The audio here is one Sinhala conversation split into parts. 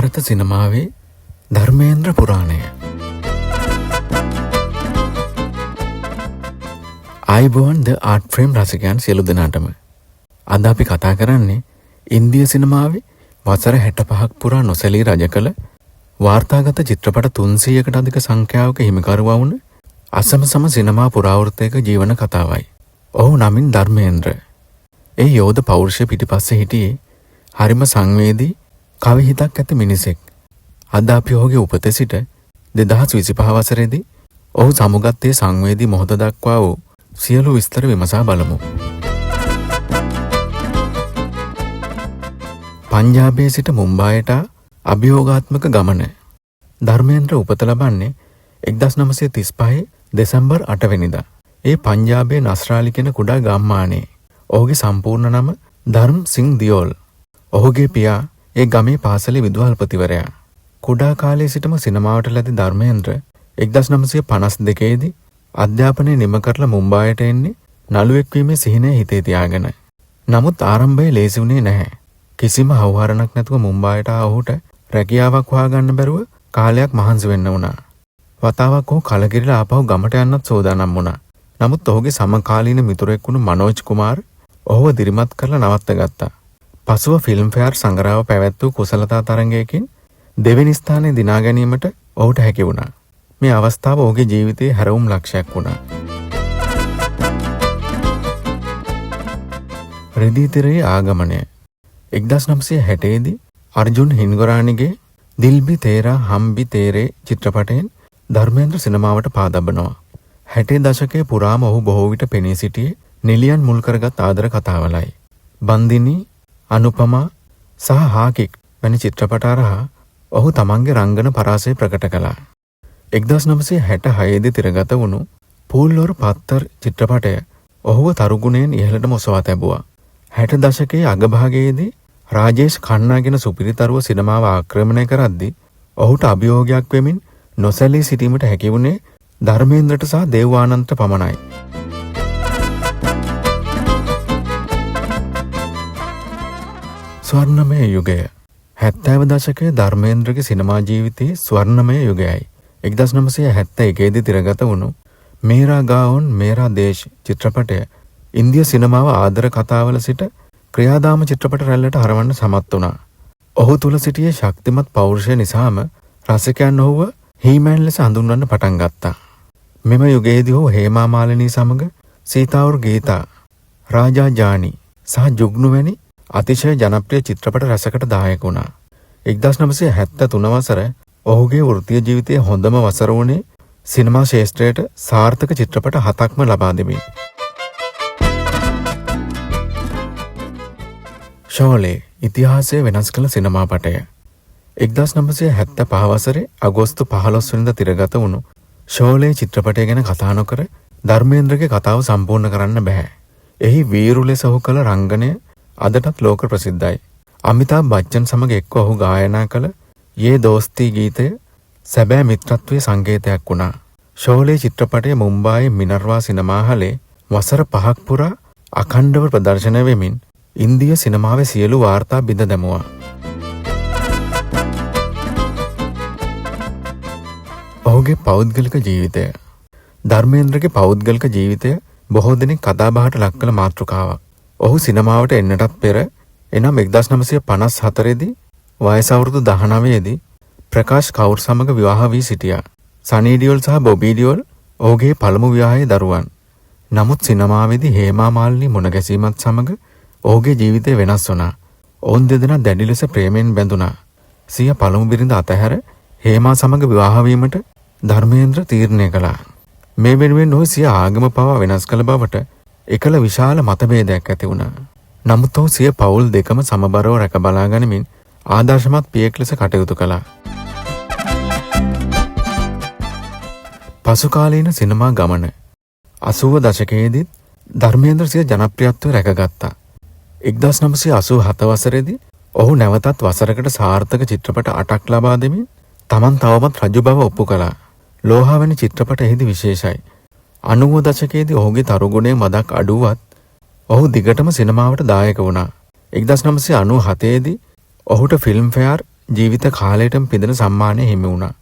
ಭಾರತ ಸಿನಿಮಾවේ ධර්මේන්ද්‍ර පුරාණය. ආයුබෝවන් ද ආර්ට් ෆ්‍රේම් රසිකයන් සියලු දෙනාටම. අද අපි කතා කරන්නේ ඉන්දිය සිනමාවේ වසර 65ක් පුරා නොසැලී රජ කළ වාර්තාගත චිත්‍රපට 300කට අධික සංඛ්‍යාවක හිමිකරුවා වුණ අසමසම සිනමා පුරාවෘත්තයක ජීවන කතාවයි. ඔහු නමින් ධර්මේන්ද්‍ර. ඒ යෝධ පෞරුෂය පිටිපස්සේ හිටියේ හරිම සංවේදී කවි හිතක් ඇති මිනිසෙක්. අද අපි ඔහුගේ උපත සිට 2025 වසරේදී ඔහු සමුගත්තේ සංවේදී මොහොත දක්වා වූ සියලු විස්තර විමසා බලමු. පංජාබයේ සිට මුම්බායට අභියෝගාත්මක ගමන. ධර්මේන්ද්‍ර උපත ලබන්නේ 1935 දෙසැම්බර් 8 වෙනිදා. ඒ පංජාබයේ නස්රාලි කියන කුඩා ගම්මානයේ. ඔහුගේ සම්පූර්ණ නම ධර්ම සිං දියෝල්. ඔහුගේ පියා ඒ ගමේ පාසලේ විදුහල්පතිවරයා. කුඩා කාලයේ සිටම සිනමාවට ලැබි ධර්මේන්ද්‍ර 1952 දී අධ්‍යාපනය නිම කරලා මුම්බායට එන්නේ නළුවෙක් වීමේ සිහිනය හිතේ තියාගෙන. නමුත් ආරම්භයේ ලේසි වුණේ නැහැ. කිසිම හවුහරණක් නැතුව මුම්බායට ඔහුට රැකියාවක් හොයාගන්න බැරුව කාලයක් මහන්සි වෙන්න වුණා. වතාවක් ඔහු කලකිරිලා ආපහු ගමට යන්නත් සෝදානම් වුණා. නමුත් ඔහුගේ සමකාලීන මිතුරෙක් වුණු මනෝජ් කුමාර් ඔහුව දිරිමත් කරලා නවත්ත ගත්තා. පසුව ෆිල්ම්ෆෙයාර් සංග්‍රහව පැවැත් වූ කුසලතා තරඟයකින් දෙවෙනි ස්ථානය දිනා ගැනීමට ඔහුට හැකි වුණා. මේ අවස්ථාව ඔහුගේ ජීවිතයේ හැරවුම් ලක්ෂයක් වුණා. රෙදි තිරේ ආගමනය. 1960 දී අර්ජුන් හින්ගොරානිගේ දිල් බි තේරා හම් බි තේරේ චිත්‍රපටයෙන් ධර්මේන්ද්‍ර සිනමාවට පා දබනවා. 60 දශකයේ පුරාම ඔහු බොහෝ විට පෙනී සිටියේ නිලියන් මුල් කරගත් ආදර කතාවලයි. බන්දිනී, අනුපමා සහ හාකික් වැනි චිත්‍රපට හරහා ඔහු තමන්ගේ රංගන පරාසය ප්‍රකට කළා. 1966 දී තිරගත වුණු පූල්ලොර පත්තර් චිත්‍රපටය ඔහුව තරුගුණයෙන් ඉහළටම ඔසවා තැබුවා. 60 දශකයේ අගභාගයේදී රාජේෂ් ඛන්නාගෙන සුපිරිතරුව සිනමාව ආක්‍රමණය කරද්දී ඔහුට අභියෝගයක් වෙමින් නොසැලී සිටීමට හැකි වුණේ ධර්මේන්ද්‍රට සහ දේවානන්දට පමණයි. ස්වර්ණමය යුගය. 70 දශකයේ ධර්මේන්ද්‍රගේ සිනමා ජීවිතයේ ස්වර්ණමය යුගයයි. 1971 දී තිරගත වුණු මේරා ගාଓන් මේරා දේශ් චිත්‍රපටය ඉන්දිය සිනමාව ආදර කතාවල සිට ක්‍රියාදාම චිත්‍රපට රැල්ලට හරවන්න සමත් වුණා. ඔහු තුල සිටියේ ශක්තිමත් පෞරුෂය නිසාම රසිකයන් ඔහුව හීමෑන් ලෙස හඳුන්වන්න පටන් ගත්තා. මෙම යුගයේදී ඔහු හේමා මාලිනී සමග සීතාවුර් ගීතා, රාජා ජානි සහ ජුග්නු වැනි අතිශය ජනප්‍රිය චිත්‍රපට රසකට දායක වුණා. 1973 වසර ඔහුගේ වෘත්තීය ජීවිතයේ හොඳම වසර වුණේ සිනමා ශාස්ත්‍රයට සාර්ථක චිත්‍රපට 7ක්ම ලබා දෙමින්. ශෝලේ ඉතිහාසය වෙනස් කළ සිනමාපටය. 1975 වසරේ අගෝස්තු 15 වෙනිදා තිරගත වුණු ශෝලේ චිත්‍රපටය ගැන කතා නොකර ධර්මේන්ද්‍රගේ කතාව සම්පූර්ණ කරන්න බෑ. එහි වීරු ලෙස ඔහු කළ රංගනය අදටත් ලෝක ප්‍රසිද්ධයි. අමිතාබ් බච්චන් සමග එක්ව ඔහු ගායනා කළ යේ දෝස්ති ගීතය සැබෑ මිත්‍රත්වයේ සංකේතයක් වුණා. ශෝලේ චිත්‍රපටය මුම්බායේ මිනර්වා සිනමා හලේ වසර 5ක් පුරා අඛණ්ඩව ප්‍රදර්ශනය වෙමින් ඉන්දිය සිනමාවේ සියලු වාර්තා බිඳ දැමුවා. ඔහුගේ පෞද්ගලික ජීවිතය. ධර්මේන්ද්‍රගේ පෞද්ගලික ජීවිතය බොහෝ දෙනෙක් කතාබහට ලක් කළ මාතෘකාවක්. ඔහු සිනමාවට එන්නටත් පෙර එනම් 1954 දී වයස අවුරුදු 19 දී ප්‍රකාශ් කෞර් සමග විවාහ වී සිටියා. සනී ඩියෝල් සහ බොබී ඩියෝල් ඔහුගේ පළමු විවාහයේ දරුවන්. නමුත් සිනමාවේදී හේමා මාලිනී මුණ ගැසීමත් සමග ඔහුගේ ජීවිතය වෙනස් වුණා. ඔවුන් දෙදෙනා දැඩි ලෙස ප්‍රේමයෙන් බැඳුණා. සිය පළමු බිරිඳ අතහැර හේමා සමග විවාහ වීමට ධර්මේන්ද්‍ර තීරණය කළා. මේ වෙනුවෙන් ඔහු සිය ආගම පවා වෙනස් කළ බවට එකල විශාල මතභේදයක් ඇති වුණා. නමුත් ඔහු සිය පවුල් දෙකම සමබරව රැක බලා ගනිමින් ආදර්ශමත් පියෙක් ලෙස කටයුතු කළා. පසුකාලීන සිනමා ගමන. 80 දශකයේදී ධර්මේන්ද්‍ර සිය ජනප්‍රියත්වය රැකගත්තා. 1987 වසරේදී ඔහු නැවතත් වසරකට සාර්ථක චිත්‍රපට 8ක් ලබා දෙමින් තමන් තවමත් රජු බව ඔප්පු කළා. ලෝහා වැනි චිත්‍රපට එහිදී විශේෂයි. 90 දශකයේදී ඔහුගේ තරුගුණයේ මදක් අඩුවත් ඔහු දිගටම සිනමාවට දායක වුණා. 1997 දී ඔහුට ෆිල්ම්ෆෙයාර් ජීවිත කාලයටම පිදෙන සම්මානය හිමි වුණා.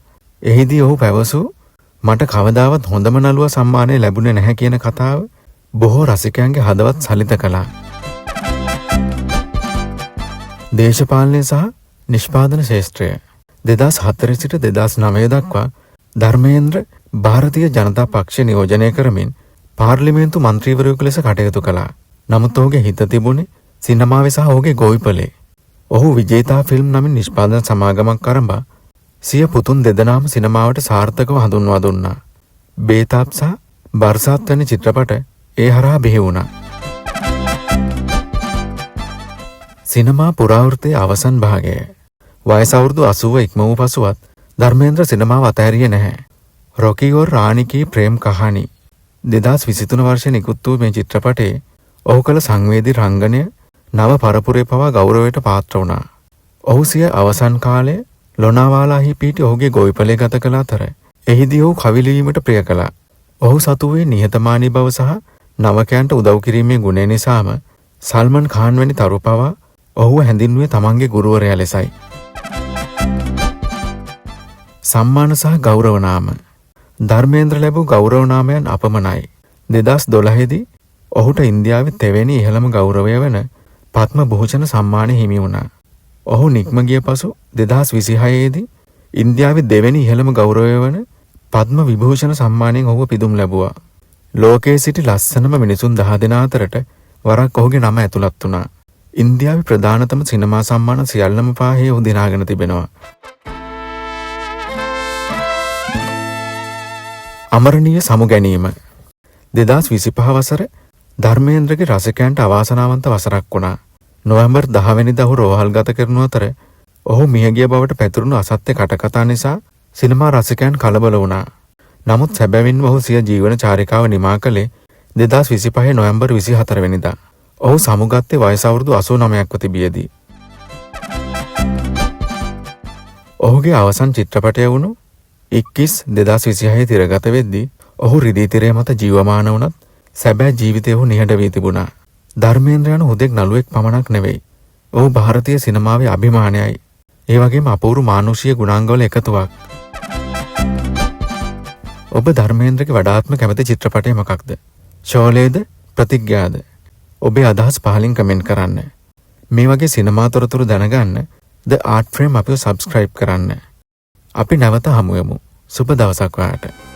එහිදී ඔහු පැවසූ මට කවදාවත් හොඳම නළුවා සම්මානය ලැබුණේ නැහැ කියන කතාව බොහෝ රසිකයන්ගේ හදවත් සලිත කළා. දේශපාලනය සහ නිෂ්පාදන ශාස්ත්‍රය 2004 සිට 2009 දක්වා ධර්මේන්ද්‍ර ಭಾರತೀಯ ජනතා පක්ෂය නියෝජනය කරමින් පාර්ලිමේන්තු මන්ත්‍රීවරයෙකු ලෙස කටයුතු කළා. නමුත් ඔහුගේ හිත තිබුණේ සිනමාවේ සහ ඔහුගේ ගොවිපලේ. ඔහු විජේතා ෆිල්ම් නමින් නිෂ්පාදන සමාගමක් ආරම්භ සිය පුතුන් දෙදෙනාම සිනමාවට සාර්ථකව හඳුන්වා දුන්නා. බේතාබ් සහ බර්සාත් වැනි චිත්‍රපට ඒ හරහා බිහි වුණා. සිනමා පුරාවෘත්තයේ අවසන් භාගය. වයස අවුරුදු 80 ඉක්ම වූ පසුවත් ධර්මේන්ද්‍ර සිනමාව අතහැරියේ නැහැ. රොකී और रानी की प्रेम कहानी 2023 වර්ෂයේ නිකුත් වූ මේ චිත්‍රපටයේ ඔහු කළ සංවේදී රංගනය නව පරපුරේ පවා ගෞරවයට පාත්‍ර වුණා. ඔහු සිය අවසන් කාලය ලොනාවාලාහි පිහිටි ඔහුගේ ගොවිපලේ ගත කළ අතර එහිදී ඔහු කවි ලිවීමට ප්‍රිය කළා. ඔහු සතු වූ නිහතමානී බව සහ නවකයන්ට උදව් කිරීමේ ගුණය නිසාම සල්මන් ඛාන් වැනි තරු පවා ඔහුව හැඳින්වුවේ තමන්ගේ ගුරුවරයා ලෙසයි. සම්මාන සහ ගෞරව නාම. ධර්මේන්ද්‍ර ලැබූ ගෞරව නාමයන් අපමණයි. 2012 දී ඔහුට ඉන්දියාවේ තෙවැනි ඉහළම ගෞරවය වන පද්ම භූෂණ සම්මානය හිමි වුණා. ඔහු නික්ම ගිය පසු 2026 දී ඉන්දියාවේ දෙවැනි ඉහළම ගෞරවය වන පද්ම විභූෂණ සම්මානයෙන් ඔහුව පිදුම් ලැබුවා. ලෝකයේ සිටි ලස්සනම මිනිසුන් 10 දෙනා අතරට වරක් ඔහුගේ නම ඇතුළත් වුණා. ඉන්දියාවේ ප්‍රධානතම සිනමා සම්මාන සියල්ලම පාහේ ඔහු දිනාගෙන තිබෙනවා. අමරණීය සමු ගැනීම 2025 වසර ධර්මේන්ද්‍රගේ රසිකයන්ට අවාසනාවන්ත වසරක් වුණා. නොවැම්බර් 10 වෙනිදා ඔහු රෝහල්ගත කරන අතර ඔහු මියගිය බවට පැතුරුණු අසත්‍ය කටකතා නිසා සිනමා රසිකයන් කලබල වුණා. නමුත් සැබවින්ම ඔහු සිය ජීවන චාරිකාව නිමා කළේ 2025 නොවැම්බර් 24 වෙනිදා. ඔහු සමුගත්තේ වයස අවුරුදු 89ක්ව තිබියදී. ඔහුගේ අවසන් චිත්‍රපටය වුණු 2026 තිරගත වෙද්දී ඔහු රිදී තිරය මත ජීවමාන වුණත් සැබෑ ජීවිතය ඔහු නිහඬ වී තිබුණා. ධර්මේන්ද්‍ර යනු හුදෙක් නළුවෙක් පමණක් නෙවෙයි. ඔහු ಭಾರತೀಯ සිනමාවේ අභිමානයයි. ඒ වගේම අපූර්ව මානුෂීය ගුණාංගවල එකතුවක්. ඔබ ධර්මේන්ද්‍රගේ වඩාත්ම කැමති චිත්‍රපටය මොකක්ද? ශෝලේද? ප්‍රතිග්‍යාද? ඔබේ අදහස් පහලින් කමෙන්ට් කරන්න. මේ වගේ සිනමා තොරතුරු දැනගන්න The Art Frame අපිව subscribe කරන්න. අපි නැවත හමු වෙමු. සුබ දවසක් ඔයාලට.